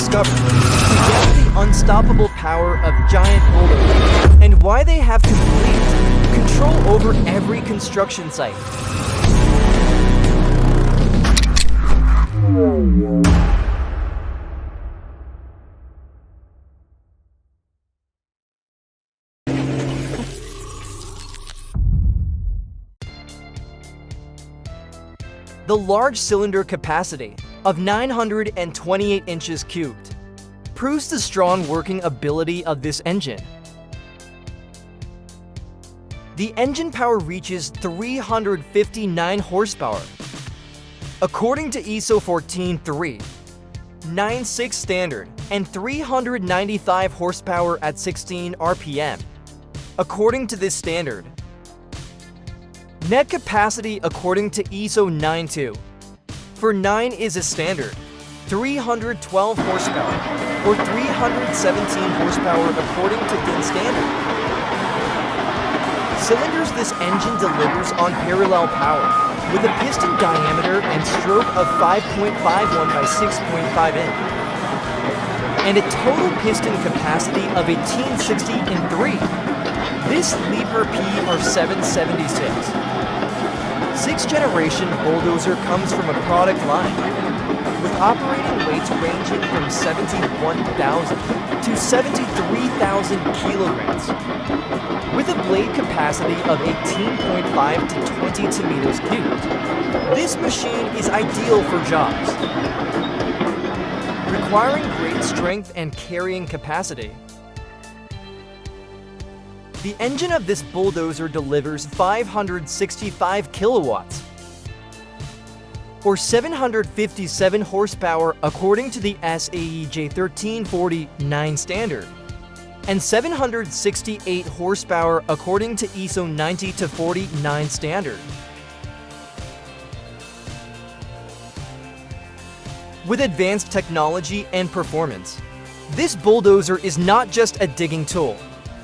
discovered to get the unstoppable power of giant bulldozers and why they have complete control over every construction site. The large cylinder capacity of 928 inches cubed proves the strong working ability of this engine. The engine power reaches 359 horsepower. According to ISO 143, 96 standard, and 395 horsepower at 16 RPM. According to this standard, net capacity according to ISO 92 for 9 is a standard 312 horsepower or 317 horsepower according to DIN standard. Cylinders this engine delivers on parallel power with a piston diameter and stroke of 5.51 by 6.5 in and a total piston capacity of 1860 in 3. This Liebherr PR776 6th generation bulldozer comes from a product line with operating weights ranging from 71,000 to 73,000 kilograms, with a blade capacity of 18.5 to 22 meters cubed. This machine is ideal for jobs requiring great strength and carrying capacity. The engine of this bulldozer delivers 565 kilowatts, or 757 horsepower according to the SAE J1349 standard, and 768 horsepower according to ISO 90-49 standard. With advanced technology and performance, this bulldozer is not just a digging tool,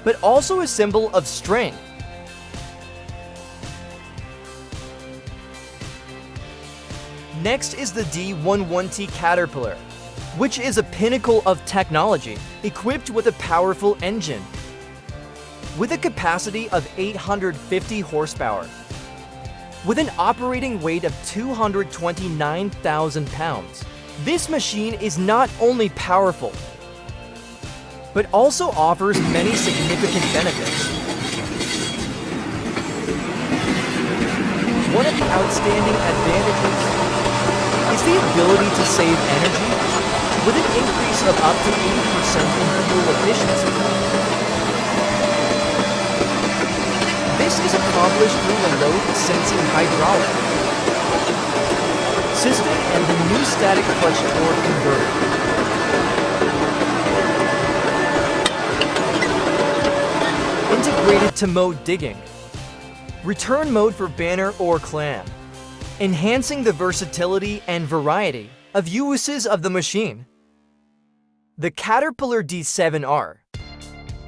but also a symbol of strength. Next is the D11T Caterpillar, which is a pinnacle of technology equipped with a powerful engine. With a capacity of 850 horsepower, with an operating weight of 229,000 pounds, this machine is not only powerful, but also offers many significant benefits. One of the outstanding advantages is the ability to save energy with an increase of up to 80% in fuel efficiency. This is accomplished through the load-sensing hydraulic system and the new static clutch torque converter. Integrated to mode digging, return mode for banner or clam, enhancing the versatility and variety of uses of the machine. The Caterpillar D7R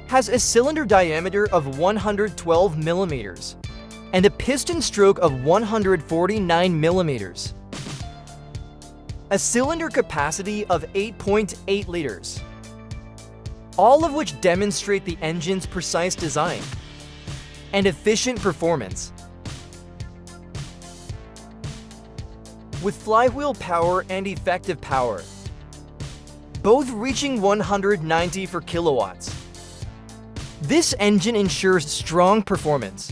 has a cylinder diameter of 112 millimeters and a piston stroke of 149 millimeters, a cylinder capacity of 8.8 liters, all of which demonstrate the engine's precise design and efficient performance. With flywheel power and effective power, both reaching 190 for kilowatts, this engine ensures strong performance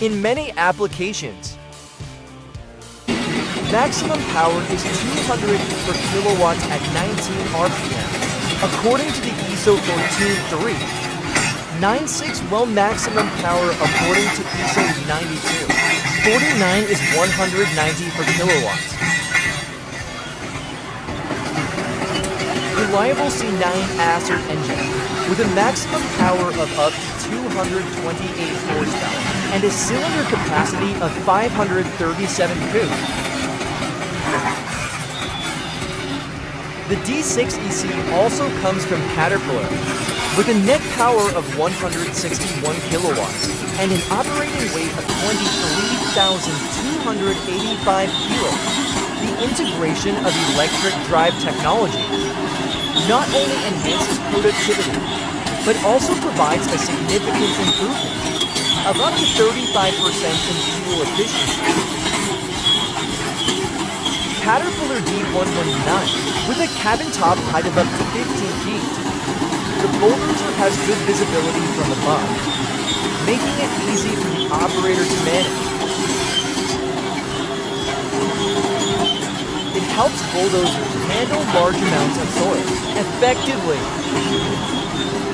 in many applications. Maximum power is 200 per kilowatts at 19 RPM, according to the ISO 143. 96 well maximum power according to ISO 92. 49 is 190 per kilowatts. Reliable C9 Acer engine with a maximum power of up to 228 horsepower and a cylinder capacity of 537 coups. The D6EC also comes from Caterpillar with a net power of 161 kilowatts and an operating weight of 23,285 kilos. The integration of electric drive technology not only enhances productivity, but also provides a significant improvement of up to 35% in fuel efficiency. Caterpillar D119 with a cabin top height of up to 15 feet. The bulldozer has good visibility from above, making it easy for the operator to manage. It helps bulldozers handle large amounts of soil effectively.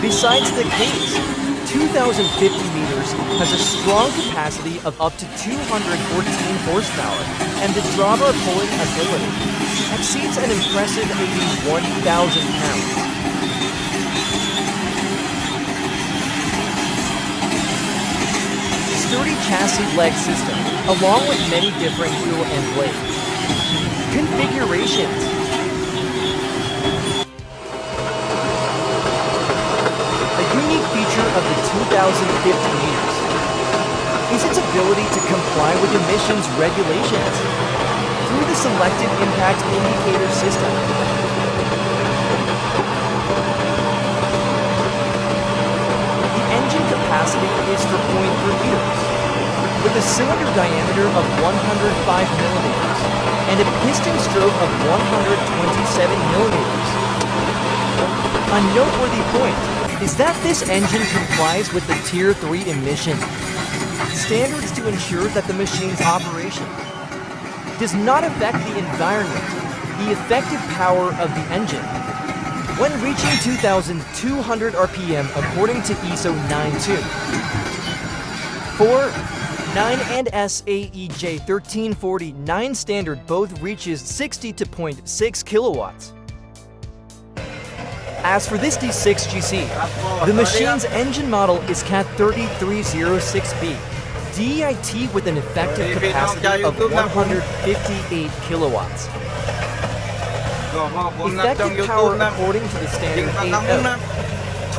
Besides the case, 2,050 meters has a strong capacity of up to 214 horsepower, and the drawbar pulling ability exceeds an impressive 81,000 pounds. Sturdy chassis leg system, along with many different wheel and blades. Configurations. A unique feature of the 2,050 meters is its ability to comply with emissions regulations through the selected impact indicator system. The engine capacity is for 0.3 liters, with a cylinder diameter of 105 millimeters and a piston stroke of 127 millimeters. A noteworthy point is that this engine complies with the Tier 3 emission standards to ensure that the machine's operation does not affect the environment, the effective power of the engine. When reaching 2,200 RPM according to ISO 92. 4, 9 and SAEJ 1340-9 standard both reaches 60 to 0.6 kilowatts. As for this D6GC, the machine's engine model is CAT 3306B, DEIT with an effective capacity of 158 kilowatts. Effective power according to the standard 8.0.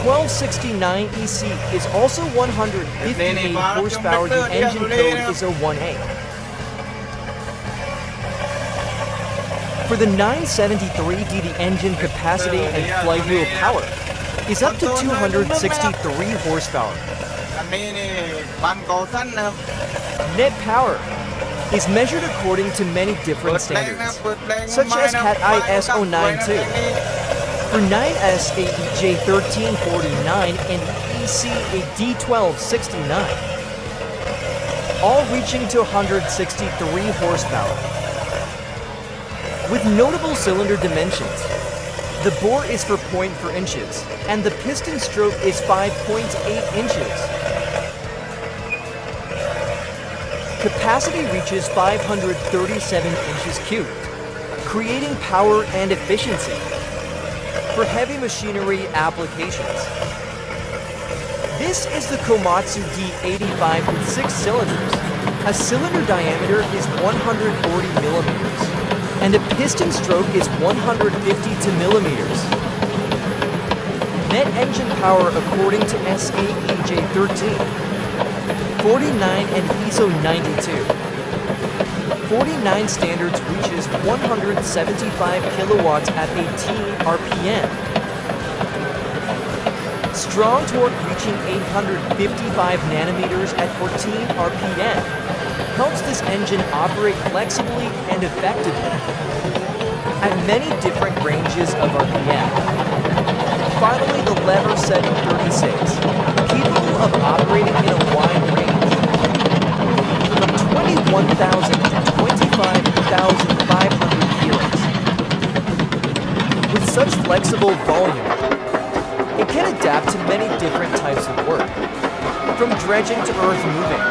1269 EC is also 158 horsepower. The engine code is a 1A. For the 973D, the engine capacity and flywheel power is up to 263 horsepower. Net power is measured according to many different standards, such as CAT IS 092. For 9SAEJ 1349 and ECA D1269, all reaching to 163 horsepower. With notable cylinder dimensions, the bore is for 0.4 inches, and the piston stroke is 5.8 inches. Capacity reaches 537 inches cubed, creating power and efficiency for heavy machinery applications. This is the Komatsu D85 with 6 cylinders. A cylinder diameter is 140 millimeters, and a piston stroke is 152 millimeters. Net engine power according to SAEJ 13, 49 and ISO 92. 49 standards reaches 175 kilowatts at 18 RPM. Strong torque reaching 855 nanometers at 14 RPM helps this engine operate flexibly and effectively at many different ranges of RPM. Finally, the lever setting 36, capable of operating in a wide range from 21,000 to 25,500 kilos. With such flexible volume, it can adapt to many different types of work, from dredging to earth moving,